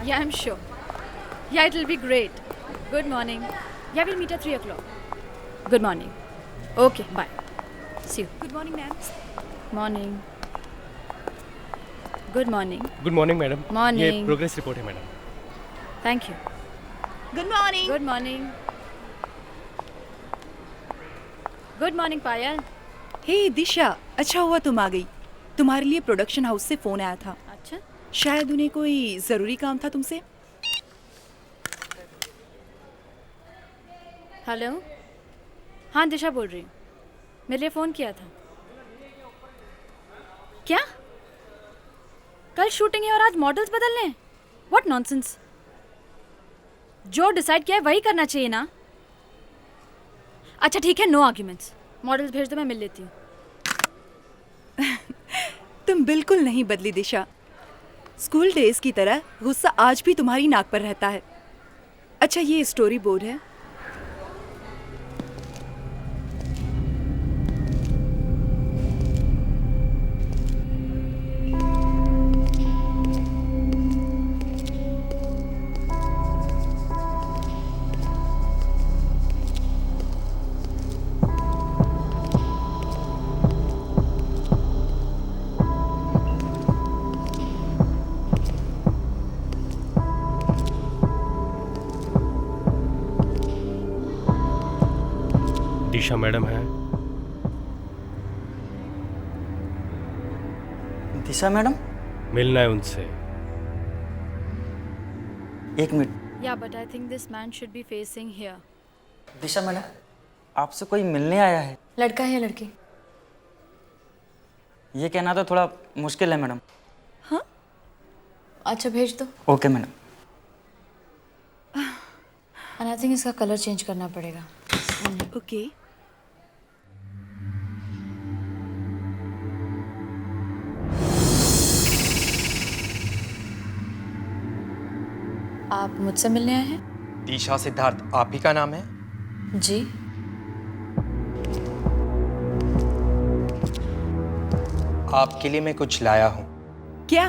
Yeah, I'm sure. Yeah, it'll be great. Good morning. Yeah, we'll meet at 3 o'clock. Good morning. Okay, bye. See you. Good morning, ma'am. Morning. Good morning. Good morning madam. Morning. ये progress report है madam. Thank you. Good morning. Good morning. Good morning, Payal. हे दिशा, अच्छा हुआ तुम आ गई। तुम्हारे लिए production house से phone आया था। अच्छा, शायद उन्हें कोई जरूरी काम था तुमसे। हेलो। हाँ, दिशा बोल रही हूँ। मेरे लिए फ़ोन किया था। क्या? कल शूटिंग है और आज मॉडल्स बदलने हैं? What nonsense. जो डिसाइड किया है वही करना चाहिए ना। अच्छा ठीक है, नो आर्ग्यूमेंट्स। मॉडल्स भेज दो, मैं मिल लेती हूँ। तुम बिल्कुल नहीं बदली दिशा। स्कूल डेज की तरह गुस्सा आज भी तुम्हारी नाक पर रहता है। अच्छा, ये स्टोरी बोर्ड है। दिशा मैडम है। दिशा मैडम, मिलना है उनसे। एक मिनट। या but I think this man should be facing here. Disha madam, आपसे कोई मिलने आया है। लड़का है या लड़की? ये कहना तो थोड़ा मुश्किल है मैडम। अच्छा भेज दो। Okay madam. And I think इसका कलर चेंज करना पड़ेगा। ओके। आप मुझसे मिलने आए हैं? दिशा सिद्धार्थ आप ही का नाम है? जी। आपके लिए मैं कुछ लाया हूँ। क्या?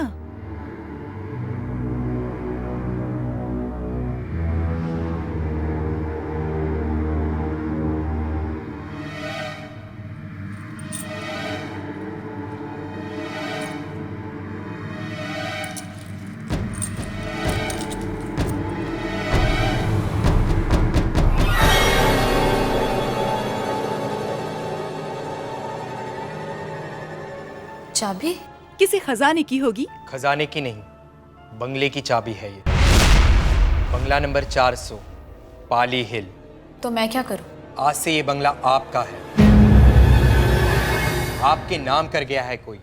चाबी? किसी खजाने की होगी। खजाने की नहीं, बंगले की चाबी है ये। बंगला नंबर 400, पाली हिल। तो मैं क्या करूं? आज से ये बंगला आपका है। आपके नाम कर गया है कोई।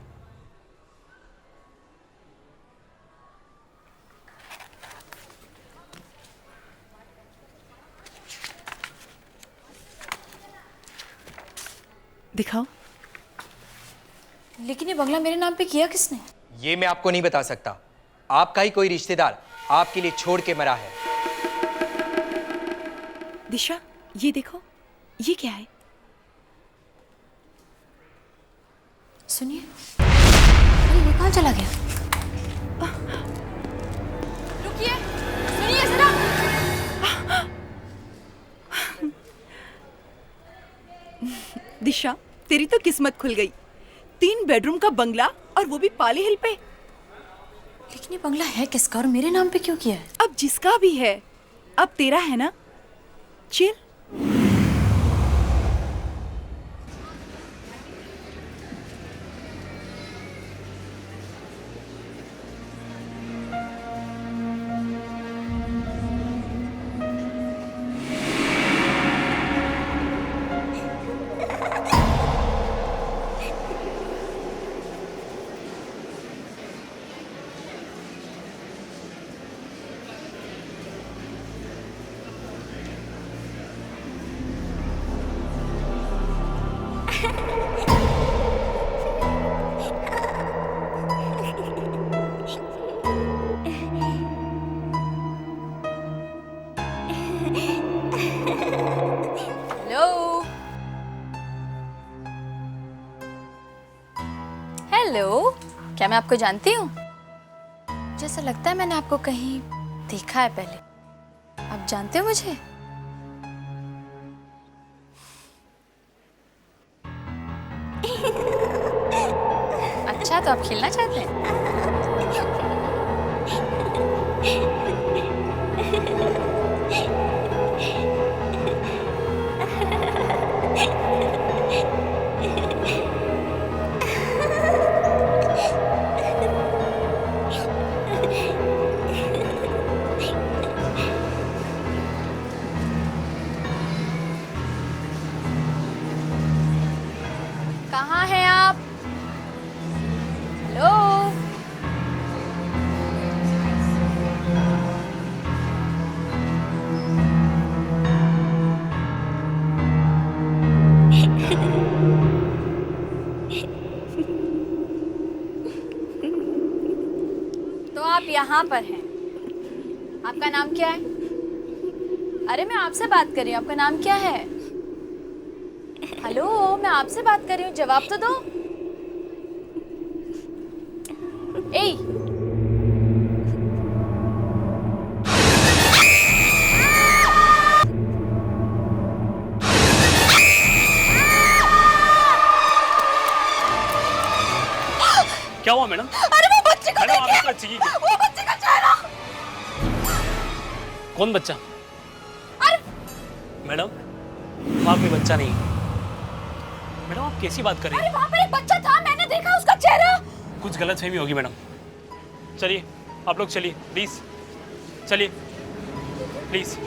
दिखाओ। लेकिन ये बंगला मेरे नाम पे किया किसने? ये मैं आपको नहीं बता सकता। आपका ही कोई रिश्तेदार आपके लिए छोड़ के मरा है। दिशा, ये देखो, ये क्या है? सुनिए। अरे ये कहाँ चला गया? रुकिए, सुनिए जरा। दिशा, तेरी तो किस्मत खुल गई। 3 बेडरूम का बंगला, और वो भी पाली हिल पे। लेकिन ये बंगला है किसका और मेरे नाम पे क्यों किया है? अब जिसका भी है, अब तेरा है ना। चिल। हेलो, क्या मैं आपको जानती हूँ? जैसा लगता है मैंने आपको कहीं देखा है पहले। आप जानते हो मुझे? अच्छा, तो आप खेलना चाहते हैं? कहाँ हैं आप? हेलो? तो आप यहाँ पर हैं। आपका नाम क्या है? अरे मैं आपसे बात कर रही हूँ, आपका नाम क्या है? हेलो, मैं आपसे बात कर रही हूँ, जवाब तो दो। ए, क्या हुआ मैडम? अरे वो बच्चे को मैडम, देखिए, आपका बच्चे की वो बच्चे का चेहरा। कौन बच्चा? अरे मैडम, वहाँ कोई बच्चा नहीं है। मैडम, आप कैसी बात कर रही अरे हैं? वहाँ पर एक बच्चा था, मैंने देखा उसका चेहरा। कुछ गलतफहमी होगी मैडम। चलिए, आप लोग चलिए, प्लीज चलिए, प्लीज।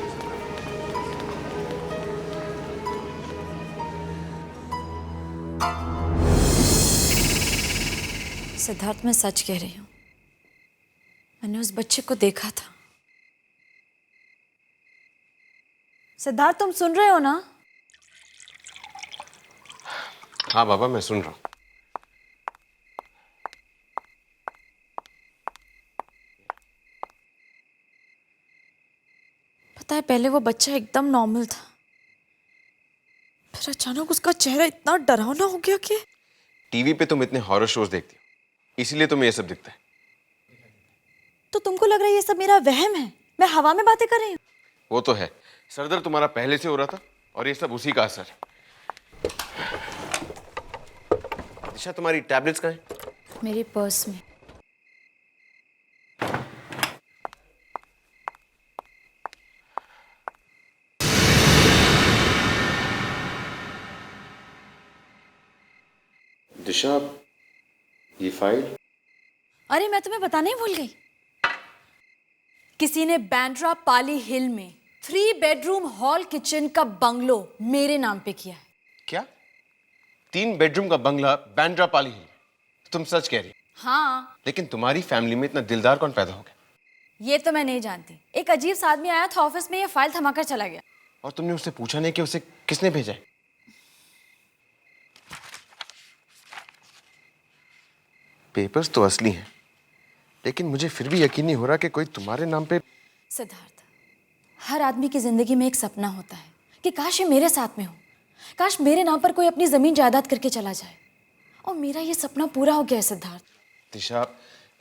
सिद्धार्थ, मैं सच कह रही हूँ, मैंने उस बच्चे को देखा था। सिद्धार्थ, तुम सुन रहे हो ना? हाँ बाबा, मैं सुन रहा हूँ। पता है, पहले वो बच्चा एकदम नॉर्मल था, फिर अचानक उसका चेहरा इतना डरावना हो गया कि टीवी पे तुम इतने हॉरर शोज देखती हो, इसीलिए तुम्हें ये सब दिखता है। तो तुमको लग रहा है ये सब मेरा वहम है? मैं हवा में बातें कर रही हूँ? वो तो है, सरदर्द तुम्हारा पहले से हो रहा था और ये सब उसी का असर है। दिशा, तुम्हारी टैबलेट्स कहाँ हैं? मेरे पर्स में। दिशा, ये फाइल? अरे मैं तुम्हें बताने ही भूल गई। किसी ने बैंड्रा पाली हिल में 3 बेडरूम हॉल किचन का बंगलो मेरे नाम पे किया है। क्या 3 बेडरूम का बंगला बैंड्रा पाली हिल? तुम सच कह रही? हाँ। लेकिन तुम्हारी फैमिली में इतना दिलदार कौन पैदा हो गया? ये तो मैं नहीं जानती। एक अजीब सा आदमी आया था ऑफिस में, ये फाइल थमाकर चला गया। और तुमने उससे पूछा नहीं कि उसे किसने भेजा है? पेपर्स तो असली हैं, लेकिन मुझे फिर भी यकीन नहीं हो रहा कि कोई तुम्हारे नाम पे। सिद्धार्थ, हर आदमी की जिंदगी में एक सपना होता है कि काश ये मेरे साथ में हो, काश मेरे नाम पर कोई अपनी जमीन जायदाद करके चला जाए। और मेरा ये सपना पूरा हो गया है सिद्धार्थ। दिशा,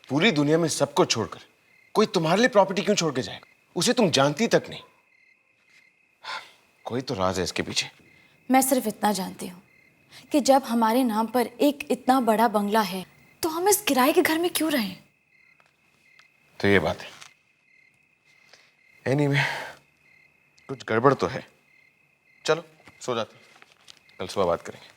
पूरी दुनिया में सबको छोड़कर कोई तुम्हारे लिए प्रॉपर्टी क्यों छोड़ के जाएगा? उसे तुम जानती तक नहीं। कोई तो राज है इसके पीछे। मैं सिर्फ इतना जानती हूँ कि जब हमारे नाम पर एक इतना बड़ा बंगला है तो हम इस किराए के घर में क्यों रहें? तो ये बात है। एनीवे, कुछ गड़बड़ तो है। चलो सो जाते हैं, कल सुबह बात करेंगे।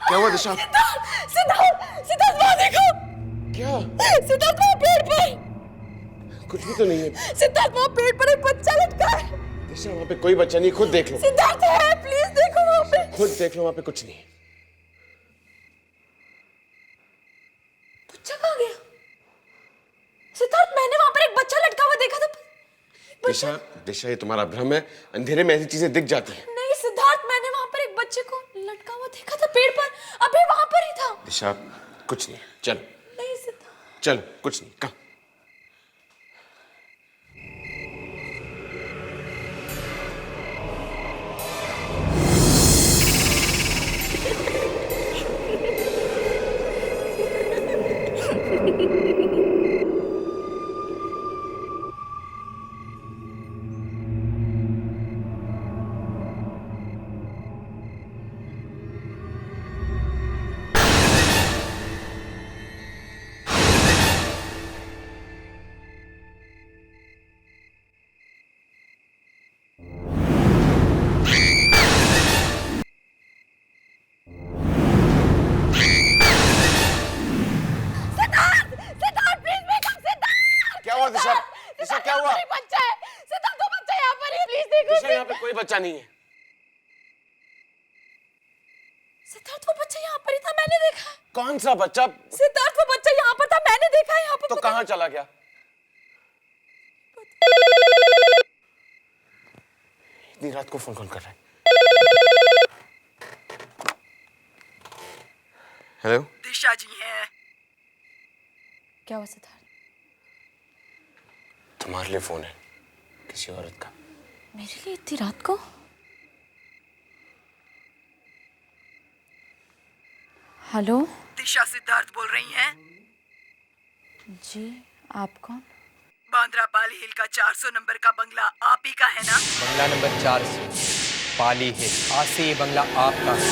क्या हुआ दिशा? सिद्धार्थ वहाँ देखो। क्या? सिद्धार्थ वहाँ पेड़ पर। कुछ भी तो नहीं है। सिद्धार्थ वहाँ पेड़ पर एक बच्चा लटका है। दिशा वहाँ पे कोई बच्चा नहीं, खुद देख लो। सिद्धार्थ है, प्लीज देखो वहाँ पे। खुद देख लो, वहाँ पे कुछ नहीं है। बच्चा कहाँ गया? सिद्धार्थ मैंने वहाँ पर एक बच्चा लटका हुआ देखा था। दिशा दिशा ये तुम्हारा भ्रम है, अंधेरे में ऐसी चीजें दिख जाती हैं। नहीं सिद्धार्थ, मैंने वहाँ पर एक बच्चे को लटका हुआ देखा था पेड़ पर, अभी वहाँ पर ही था। दिशा कुछ नहीं है, चलो। नहीं सिद्धार्थ। चलो कुछ नहीं, कम। दिशा दिशा क्या हुआ? बच्चा है सिद्धार्थ, वो बच्चा यहाँ पर है, प्लीज देखो। दिशा यहाँ पे कोई बच्चा नहीं है। सिद्धार्थ वो बच्चा यहाँ पर ही था, मैंने देखा। कौन सा बच्चा? सिद्धार्थ वो बच्चा यहाँ पर था, मैंने देखा है यहाँ पर। तो कहाँ चला गया? इतनी रात को फोन कौन कर रहा है? हेलो, दिशा जी हैं। क्या हुआ सिद्धार्थ? तुम्हारे लिए फोन है, किसी औरत का। मेरे लिए इतनी रात को? हेलो दिशा सिद्धार्थ बोल रही हैं? जी, आप कौन? बांद्रा पाल हिल का 400 नंबर का बंगला आप ही का है ना? बंगला नंबर 400 पाली हिल। आज से ये बंगला आपका है।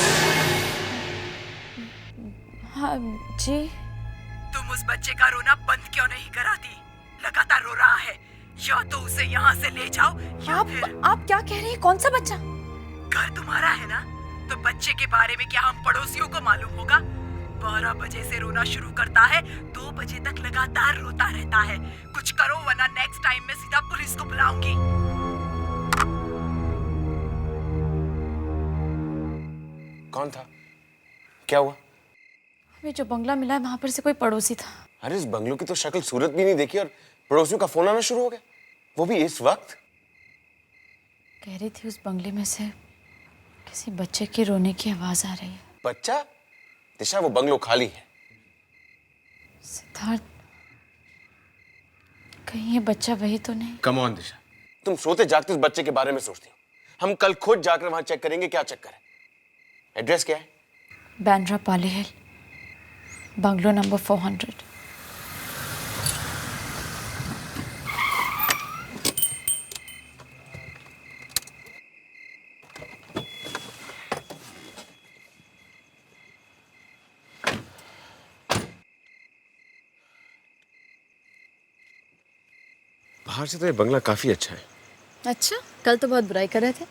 हाँ जी। तुम उस बच्चे का रोना बंद क्यों नहीं कराती? लगातार रो रहा है। या तो उसे यहाँ से ले जाओ या फिर... आप क्या कह रही हैं? कौन सा बच्चा? घर तुम्हारा है ना, तो बच्चे के बारे में क्या हम पड़ोसियों को मालूम होगा? 12 बजे से रोना शुरू करता है, 2 बजे तक लगातार रोता रहता है। कुछ करो वरना नेक्स्ट टाइम मैं सीधा पुलिस को बुलाऊंगी। कौन था? क्या हुआ? हमें जो बंगला मिला है वहां पर से कोई पड़ोसी था। अरे इस बंगलों की तो शक्ल सूरत भी नहीं देखी और पड़ोसियों का फोन आना शुरू हो गया, वो भी इस वक्त। कह रही थी उस बंगले में से किसी बच्चे के रोने की आवाज आ रही है। बच्चा? दिशा वो बंगलो खाली है। सिद्धार्थ, कहीं ये बच्चा वही तो नहीं? कम ऑन दिशा, तुम सोते जागते उस बच्चे के बारे में सोचती हो। हम कल खुद जाकर वहां चेक करेंगे क्या चक्कर है। एड्रेस क्या है? बांद्रा पाली हिल, बंगलो नंबर 400। बाहर से तो ये बंगला काफी अच्छा है। अच्छा, कल तो बहुत बुराई कर रहे थे।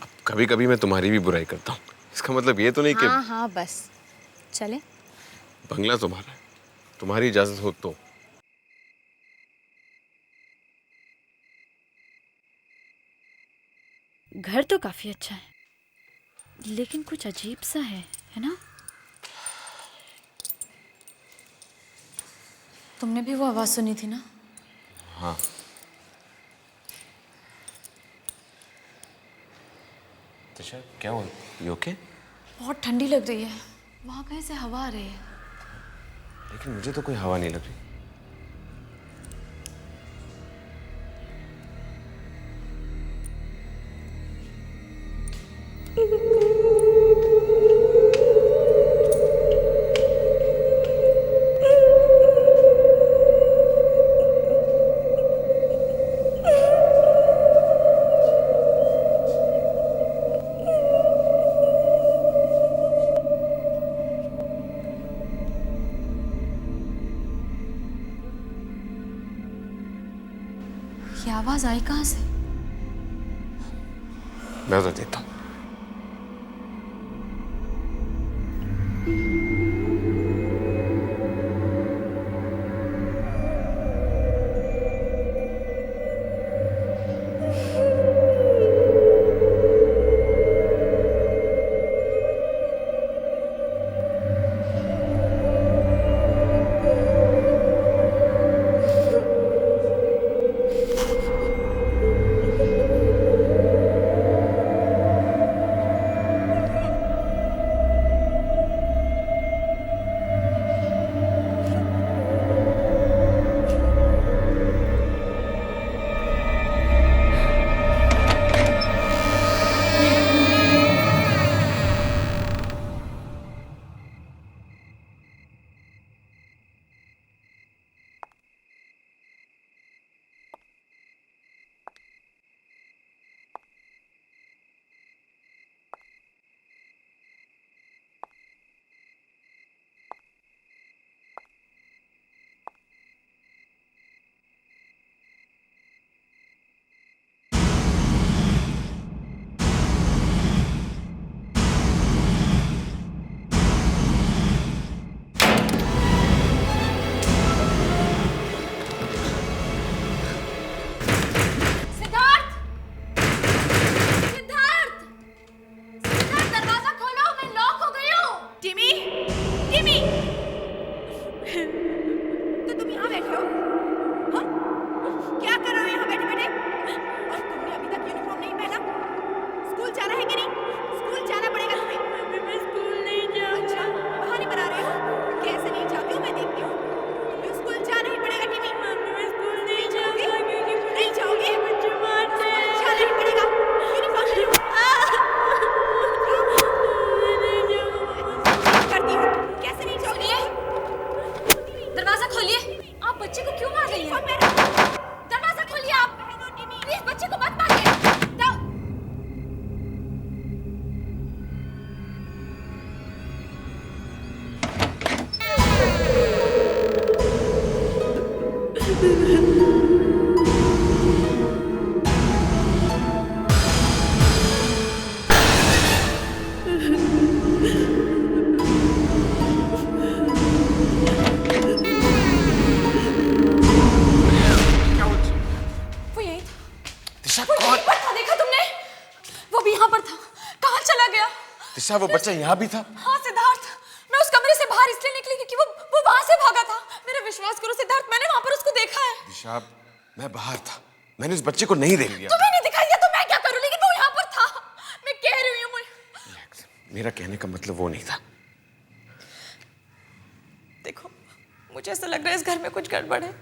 अब कभी कभी मैं तुम्हारी भी बुराई करता हूँ, इसका मतलब ये तो नहीं कि हाँ हाँ बस चले। बंगला तुम्हारा है, तुम्हारी इजाजत हो तो। घर तो काफी अच्छा है लेकिन कुछ अजीब सा है ना? तुमने भी वो आवाज सुनी थी ना? हाँ। दिशा क्या हुआ? You okay? बहुत ठंडी लग रही है, वहाँ कहीं से हवा आ रही है। लेकिन मुझे तो कोई हवा नहीं लग रही। ये आवाज आई कहाँ से? मैं उधर देता हूँ। दिशा वो बच्चा यहाँ भी था? हाँ सिद्धार्थ, मैं उस कमरे से बाहर इसलिए निकली क्योंकि वो वहां से भागा था। मेरा विश्वास करो सिद्धार्थ, मैंने वहां पर उसको देखा है। दिशा मैं बाहर था, मैंने उस बच्चे को नहीं देख लिया। तुम्हें नहीं दिखाई दिया तो मैं क्या करूं, लेकिन वो यहाँ पर था। मैं कह रही हूँ मेरा कहने का मतलब वो नहीं था। देखो मुझे ऐसा लग रहा है इस घर में कुछ गड़बड़ है,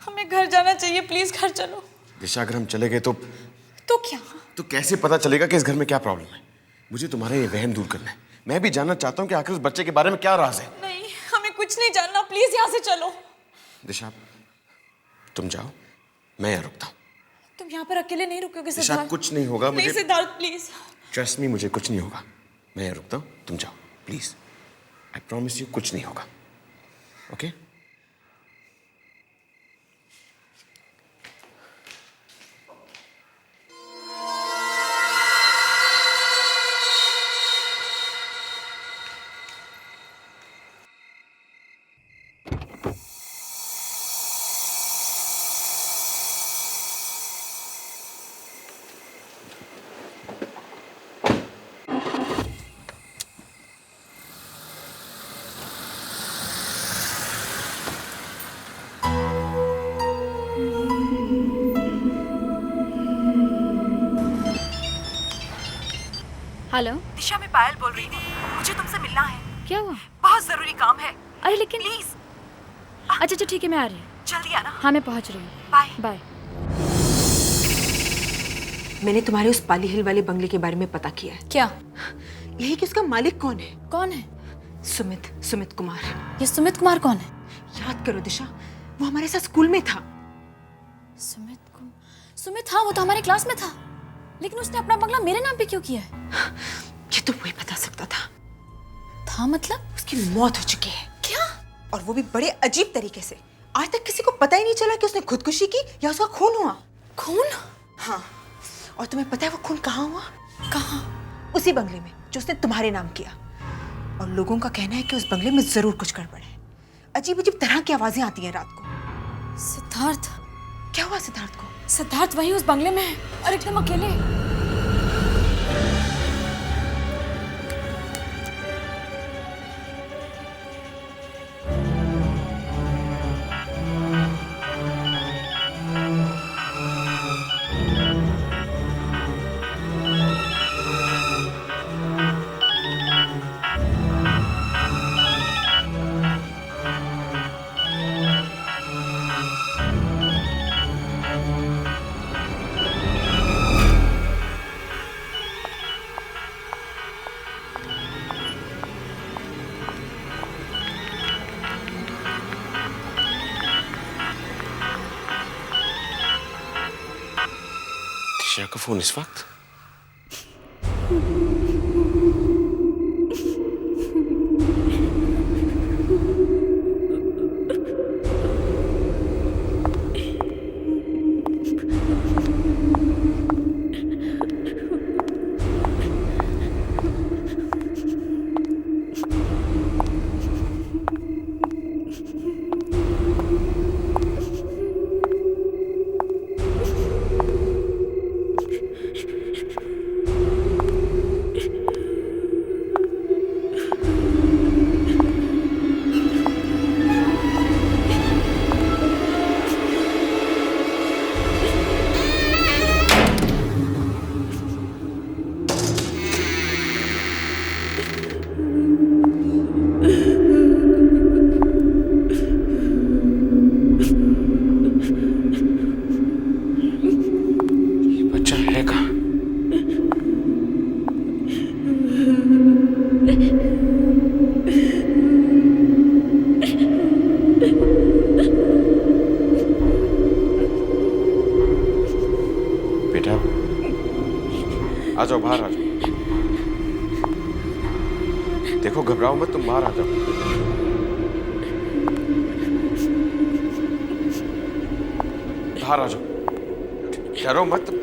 हमें घर जाना चाहिए, प्लीज घर चलो। दिशा अगर हम चले गए तो क्या? तो कैसे पता चलेगा कि इस घर में क्या प्रॉब्लम है? मुझे तुम्हारा ये वहम दूर करना है। मैं भी जानना चाहता हूँ कि आखिर उस बच्चे के बारे में क्या राज है। नहीं, हमें कुछ नहीं जानना, प्लीज यहाँ से चलो। दिशा तुम जाओ, मैं यहाँ रुकता हूँ। तुम यहाँ पर अकेले नहीं रुकोगे दिशा सिद्धार्थ? कुछ नहीं होगा मुझे। नहीं सिद्धार्थ प्लीज। ट्रस्ट मी, मुझे कुछ नहीं होगा। मैं यहाँ रुकता हूँ, तुम जाओ प्लीज। आई प्रॉमिस यू कुछ नहीं होगा। ओके? हेलो, दिशा, मैं पायल बोल रही हूँ। मुझे तुमसे मिलना है। क्या हुआ? बहुत जरूरी काम है। अरे लेकिन प्लीज अच्छा ठीक है, मैं आ रही हूँ। जल्दी आना। हाँ मैं पहुँच रही हूँ। बाय। बाय। मैंने तुम्हारे उस पाली हिल वाले बंगले के बारे में पता किया है। क्या? यही कि उसका मालिक कौन है? कौन है? सुमित कुमार। ये सुमित कुमार कौन है? याद करो दिशा, वो हमारे साथ स्कूल में था। सुमित, हाँ वो तो हमारे क्लास में था, लेकिन उसने अपना बंगला मेरे नाम पे क्यों किया है? ये तो वही बता सकता था। मतलब? उसकी मौत हो चुकी है। क्या? और वो भी बड़े अजीब तरीके से। आज तक किसी को पता ही नहीं चला कि उसने खुदकुशी की या उसका खून हुआ। खून? हाँ, और तुम्हें पता है वो खून कहाँ हुआ? कहाँ? उसी बंगले में जो उसने तुम्हारे नाम किया। और लोगों का कहना है कि उस बंगले में जरूर कुछ गड़बड़ है। अजीब अजीब तरह की आवाजें आती हैं रात को। सिद्धार्थ? क्या हुआ सिद्धार्थ को? सिद्धार्थ वही उस बंगले में है और एकदम अकेले। दिशा का फोन इस वक्त? बच्चा है कहाँ? बेटा आ जाओ, बाहर आ जाओ। देखो घबराओ मत, तुम बाहर आ जाओ। बाहर आ जाओ, डरो मत।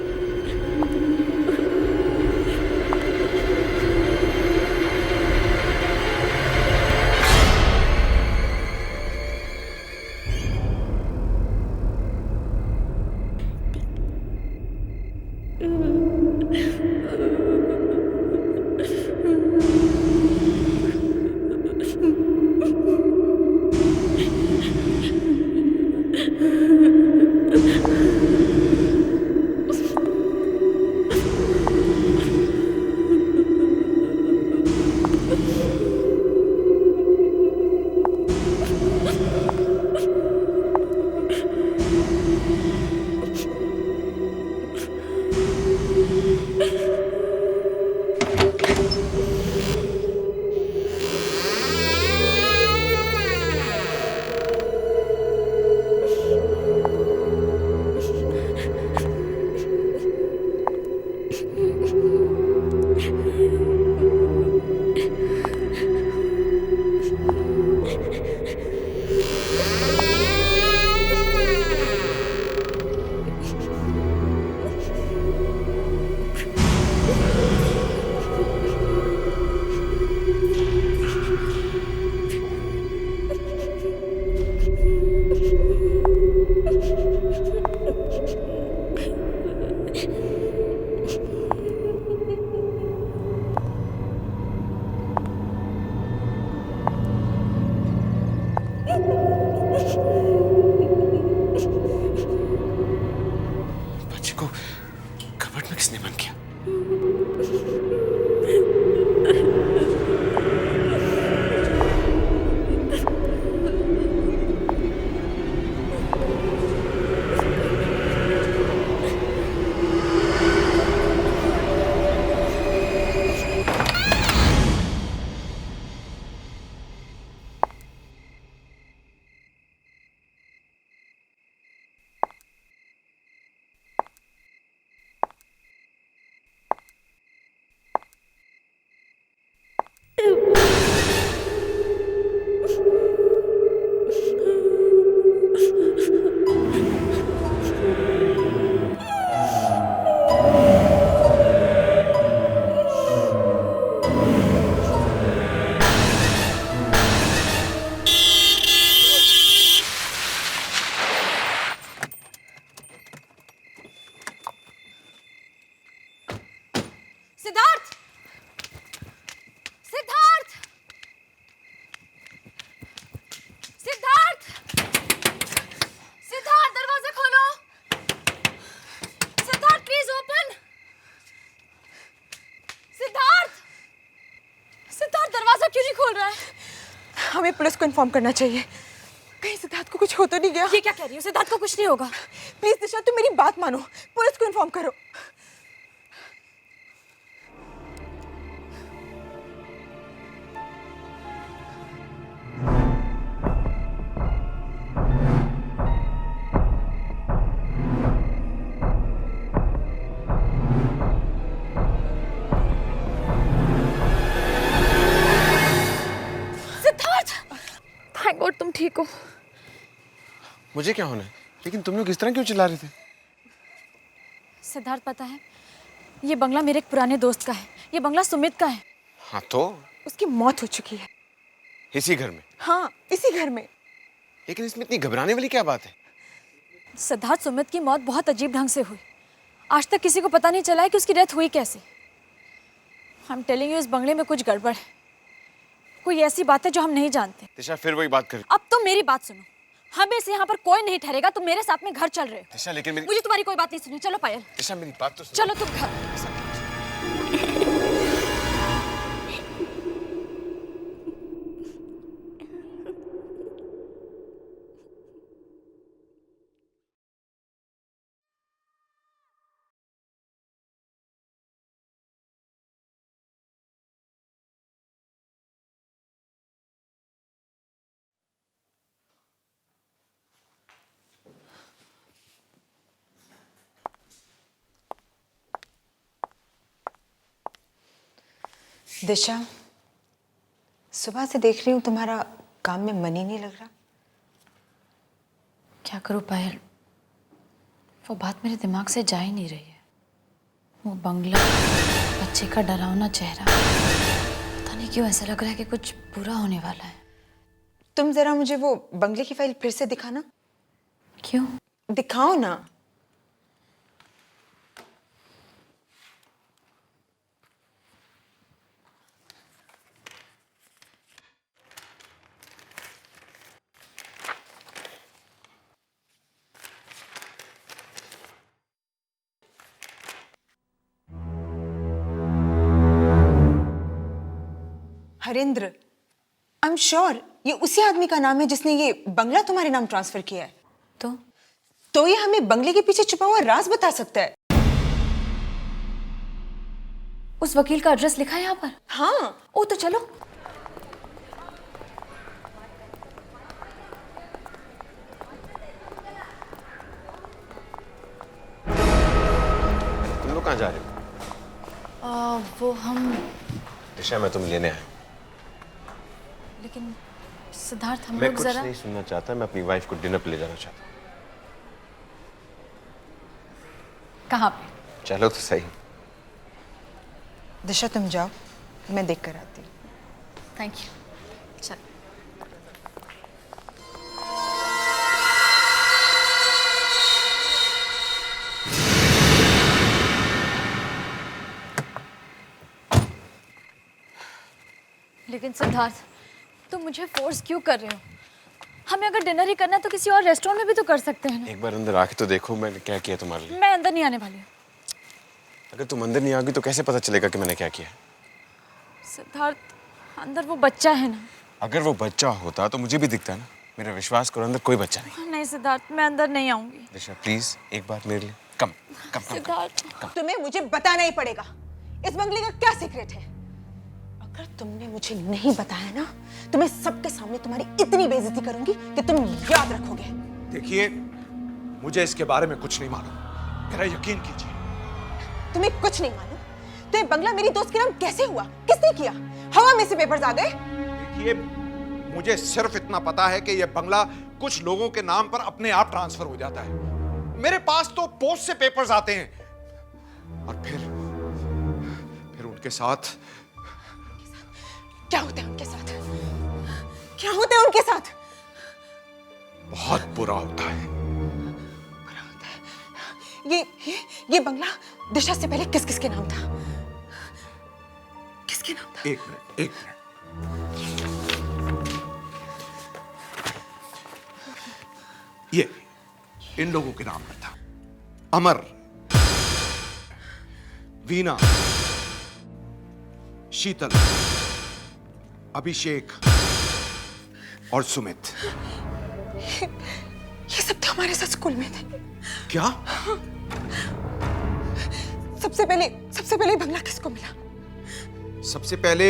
बोल रहा है? हमें पुलिस को इन्फॉर्म करना चाहिए। कहीं सिद्धार्थ को कुछ हो तो नहीं गया? ये क्या कह रही हो? सिद्धार्थ को कुछ नहीं होगा। प्लीज दिशा, तुम मेरी बात मानो, पुलिस को इन्फॉर्म करो। थैंक गॉड तुम ठीक हो। मुझे क्या होना है, लेकिन तुम लोग इस तरह क्यों चिल्ला रहे थे? सिद्धार्थ पता है, ये बंगला मेरे एक पुराने दोस्त का है। ये बंगला सुमित का है। हाँ तो उसकी मौत हो चुकी है। इसी घर में? हाँ, इसी घर में। लेकिन इसमें इतनी घबराने वाली क्या बात है? सिद्धार्थ सुमित की मौत बहुत अजीब ढंग से हुई। आज तक किसी को पता नहीं चला है कि उसकी डेथ हुई कैसे। आई एम टेलिंग यू, इस बंगले में कुछ गड़बड़ है। कोई ऐसी बात है जो हम नहीं जानते। दिशा फिर वही बात कर। अब तुम मेरी बात सुनो, हमें से यहाँ पर कोई नहीं ठहरेगा। तुम मेरे साथ में घर चल रहे हो। दिशा लेकिन मेरी मुझे तुम्हारी कोई बात नहीं सुनी। चलो पायल, दिशा मेरी बात तो सुनो। चलो तुम घर। दिशा, सुबह से देख रही हूँ तुम्हारा काम में मन ही नहीं लग रहा। क्या करूँ पायल, वो बात मेरे दिमाग से जा ही नहीं रही है। वो बंगला, बच्चे का डरावना चेहरा, पता नहीं क्यों ऐसा लग रहा है कि कुछ बुरा होने वाला है। तुम जरा मुझे वो बंगले की फाइल फिर से दिखाना। क्यों? दिखाओ ना। हरेंद्र, आई एम श्योर ये उसी आदमी का नाम है जिसने ये बंगला तुम्हारे नाम ट्रांसफर किया है। तो ये हमें बंगले के पीछे छुपा हुआ राज बता सकता है। उस वकील का एड्रेस लिखा है यहाँ पर? हाँ। ओ तो चलो। तुम लोग कहाँ जा रहे हो? वो हम, दिशा मैं तुम लेने आया। लेकिन सिद्धार्थ हम मैं लोग कुछ जरा। नहीं सुनना चाहता, मैं अपनी वाइफ को डिनर पे ले जाना चाहता हूँ। कहाँ पे? चलो तो सही। दिशा तुम जाओ, मैं देख कर आती हूँ। Thank you. चल। लेकिन सिद्धार्थ, तुम मुझे फोर्स क्यों कर रहे हो? हमें अगर डिनर ही करना है तो किसी और रेस्टोरेंट में भी तो कर सकते हैं ना। एक बार अंदर आके तो देखो मैंने क्या किया तुम्हारे लिए। मैं अंदर नहीं आने वाली हूँ। अगर तुम अंदर नहीं आओगी तो कैसे पता चलेगा कि मैंने क्या किया? सिद्धार्थ, अंदर वो बच्चा है ना। अगर वो बच्चा होता तो मुझे भी दिखता ना। मेरा विश्वास करो, अंदर कोई बच्चा नहीं। नहीं सिद्धार्थ, मैं अंदर नहीं आऊंगी। दिशा प्लीज एक बार मेरे लिए कम कम कम, सिद्धार्थ, तुम्हें मुझे बताना ही पड़ेगा इस बंगले का क्या सीक्रेट है। अगर तुमने मुझे नहीं बताया ना तो मैं सबके सामने तुम्हारी इतनी बेइज्जती करूंगी कि तुम याद रखोगे। देखिए, मुझे इसके बारे में कुछ नहीं मालूम, मेरा यकीन कीजिए। तुम्हें कुछ नहीं मालूम? तो ये बंगला मेरी दोस्त के नाम कैसे हुआ? किसने किया? हवा में से पेपर्स आ गए? देखिए, मुझे सिर्फ इतना पता है कि यह बंगला कुछ लोगों के नाम पर अपने आप ट्रांसफर हो जाता है। मेरे पास तो पोस्ट से पेपर्स आते हैं और फिर उनके साथ क्या होता है उनके साथ? क्या होता है उनके साथ? बहुत बुरा होता है। बुरा होता है। ये बंगला दिशा से पहले किस किस के नाम था? किसके नाम था? एक मिनट। ये इन लोगों के नाम पर था। अमर, वीना, शीतल, अभिषेक और सुमित। ये सब तो हमारे साथ स्कूल में थे। क्या? सबसे पहले बंगला किसको मिला? सबसे पहले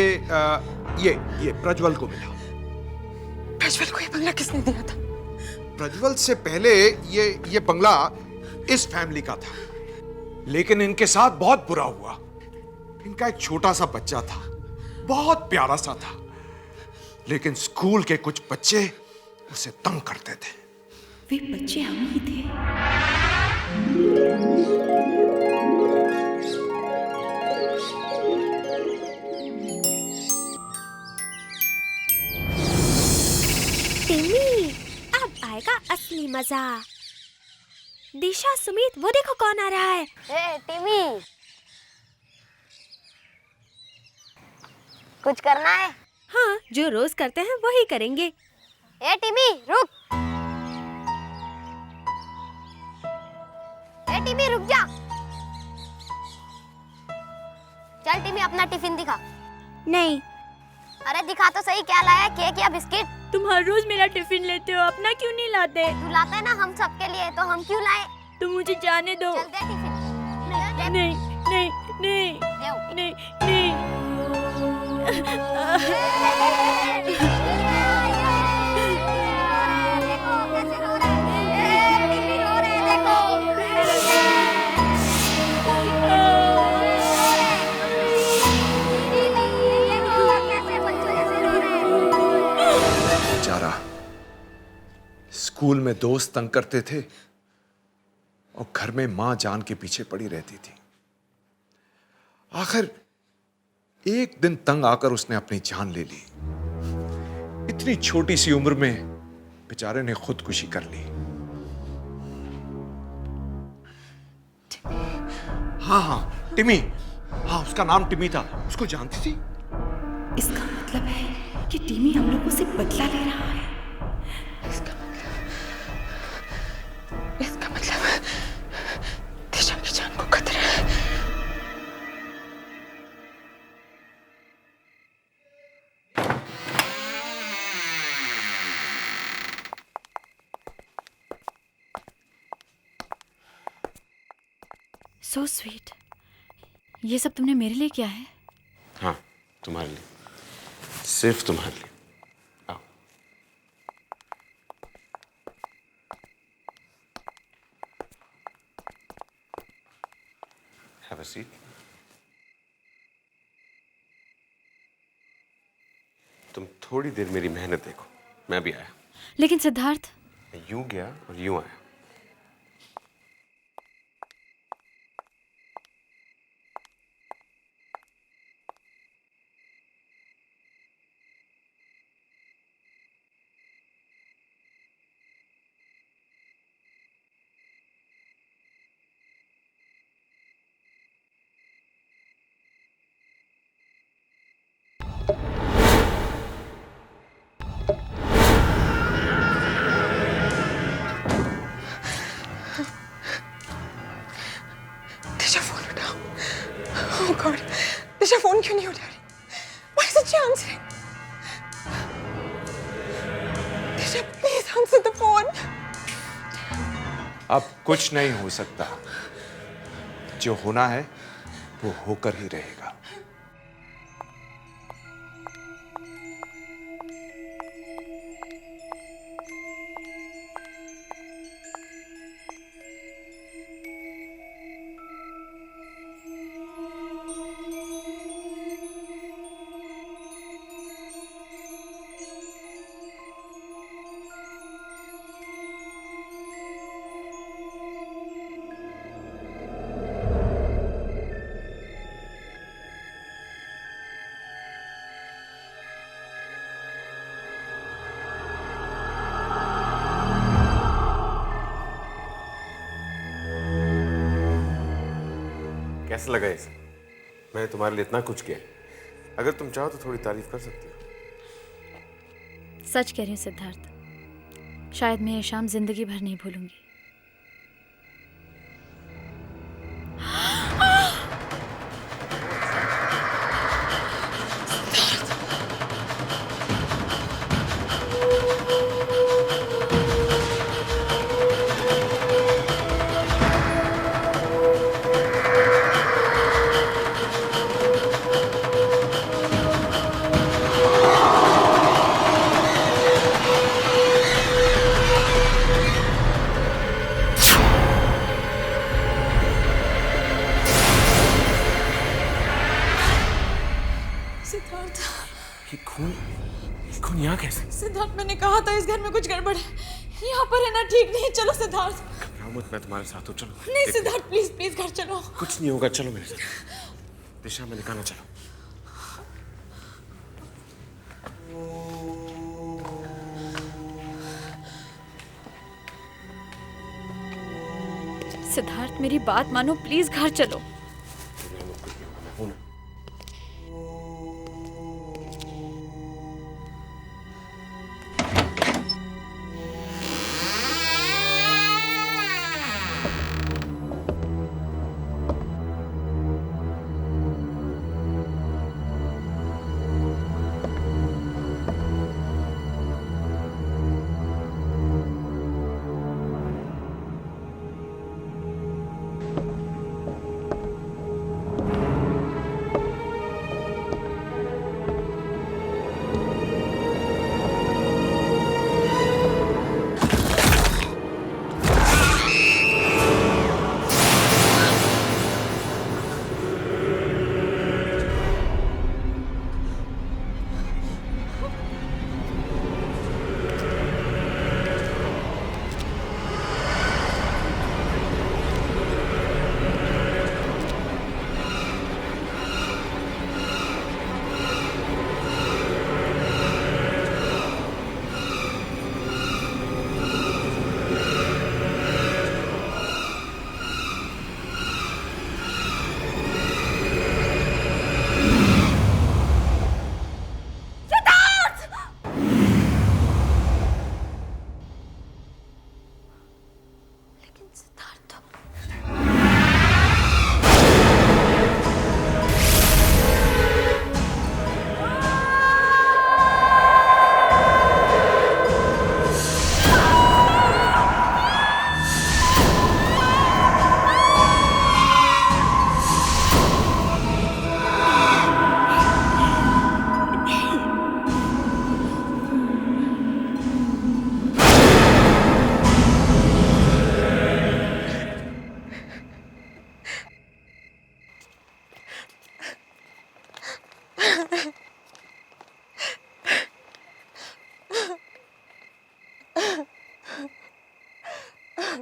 ये प्रज्वल को मिला। प्रज्वल को ये बंगला किसने दिया था? प्रज्वल से पहले ये बंगला इस फैमिली का था, लेकिन इनके साथ बहुत बुरा हुआ। इनका एक छोटा सा बच्चा था, बहुत प्यारा सा था, लेकिन स्कूल के कुछ बच्चे उसे तंग करते थे। वे बच्चे हम ही थे। टिमी, अब आएगा असली मजा। दिशा, सुमित, वो देखो कौन आ रहा है। टिमी, कुछ करना है? हाँ, जो रोज करते हैं वही करेंगे। टिमी, रुक। टिमी, रुक जा। चल टिमी, अपना टिफिन दिखा। नहीं। अरे दिखा तो सही, क्या लाया? केक या बिस्किट? तुम हर रोज मेरा टिफिन लेते हो, अपना क्यों नहीं लाते? तू लाता है ना हम सबके लिए, तो हम क्यों लाए? तुम मुझे जाने दो। चल दे टिफिन। नहीं नहीं नहीं नहीं नहीं। देखो कैसे रो रहा है। टिमी रो रहे हैं, देखो। बेचारा, स्कूल में दोस्त तंग करते थे और घर में मां जान के पीछे पड़ी रहती थी। आखिर एक दिन तंग आकर उसने अपनी जान ले ली। इतनी छोटी सी उम्र में बेचारे ने खुदकुशी कर ली। हाँ, टिमी। हाँ, उसका नाम टिमी था। उसको जानती थी? इसका मतलब है कि टिमी हम लोगों से बदला ले रहा है। इसका मतलब दिशा की जान को खतरा है। So sweet. ये सब तुमने मेरे लिए किया है? हाँ, तुम्हारे लिए, सिर्फ तुम्हारे लिए। आओ। Have a seat. तुम थोड़ी देर मेरी मेहनत देखो, मैं भी आया। लेकिन सिद्धार्थ, मैं यूं गया और यूं आया। दिशा फोन उठाओ। Oh God, दिशा फोन क्यों नहीं उठा रही? Why isn't she answering? Disha, please answer the phone. अब कुछ नहीं हो सकता। जो होना है वो होकर ही रहेगा। कैसा लगा इसे? मैंने तुम्हारे लिए इतना कुछ किया। अगर तुम चाहो तो थोड़ी तारीफ कर सकती हो। सच कह रही हूँ सिद्धार्थ, शायद मैं ये शाम जिंदगी भर नहीं भूलूंगी। ये खून खून यहाँ कैसे? सिद्धार्थ, मैंने कहा था इस घर में कुछ गड़बड़ है। यहाँ पर रहना ठीक नहीं। चलो सिद्धार्थ। घबराओ मत, मैं तुम्हारे साथ हूँ, चलो। नहीं सिद्धार्थ, प्लीज प्लीज घर चलो। कुछ नहीं होगा, चलो मेरे साथ। दिशा, मैंने कहा ना, चलो। सिद्धार्थ मेरी बात मानो, प्लीज घर चलो। हूँ ना।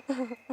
Ha ha ha.